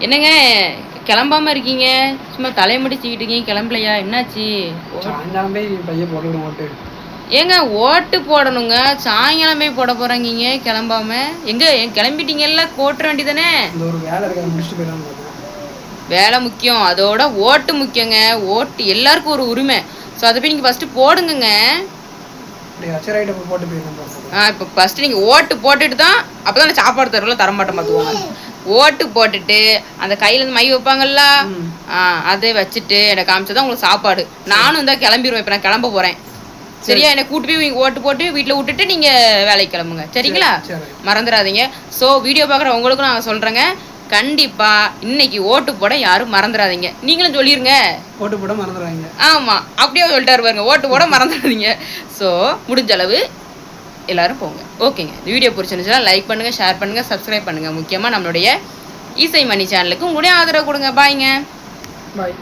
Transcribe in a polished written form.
என்னங்க கிளம்பாம இருக்கீங்க? சும்மா தலையை முடிச்சுக்கிட்டு இருக்கீங்க, கிளம்பலையா? என்னாச்சு? ஏங்க ஓட்டு போடணுங்க, சாயங்காலமே போட போறாங்க, கிளம்பாம. எங்க கிளம்பிட்டீங்கல்ல, போட்டுற வேண்டியதானே? வேலை முக்கியம், அதோட ஓட்டு முக்கியங்க. ஓட்டு எல்லாருக்கும் ஒரு உரிமை. ஸோ அதை போய் நீங்கள் ஃபஸ்ட்டு போடுங்க. இப்போ ஃபஸ்ட்டு நீங்கள் ஓட்டு போட்டுட்டு தான், அப்போ தான் சாப்பாடு தருவில் தரமாட்டோம் பார்த்துக்கோங்க. ஓட்டு போட்டுட்டு அந்த கையிலேருந்து மை வைப்பாங்கல்ல, அதை வச்சுட்டு எனக்கு காமிச்சதான் உங்களுக்கு சாப்பாடு. நானும் தான் கிளம்பிடுவேன். இப்போ நான் கிளம்ப போகிறேன். சரியா? என்னை கூட்டு போய் ஓட்டு போட்டு வீட்டில் விட்டுட்டு நீங்கள் வேலைக்கு கிளம்புங்க. சரிங்களா? மறந்துடாதீங்க. ஸோ வீடியோ பார்க்குற உங்களுக்கும் நான் சொல்கிறேங்க, கண்டிப்பாக இன்னைக்கு ஓட்டு போட யாரும் மறந்துடாதீங்க. நீங்களும் சொல்லிடுங்க, ஓட்டு போட மறந்துடாதீங்க. ஆமாம், அப்படியே சொல்லிட்டாரு பாருங்க, ஓட்டு போட மறந்துடாதீங்க. ஸோ முடிஞ்ச அளவு எல்லாரும் போங்க. ஓகேங்க, இந்த வீடியோ பிடிச்சிருந்துச்சுன்னா லைக் பண்ணுங்கள், ஷேர் பண்ணுங்கள், சப்ஸ்கிரைப் பண்ணுங்கள். முக்கியமாக நம்மளுடைய இசை மணி சேனலுக்கு உங்களுடைய ஆதரவு கொடுங்க. பாய்ங்க. பாய்.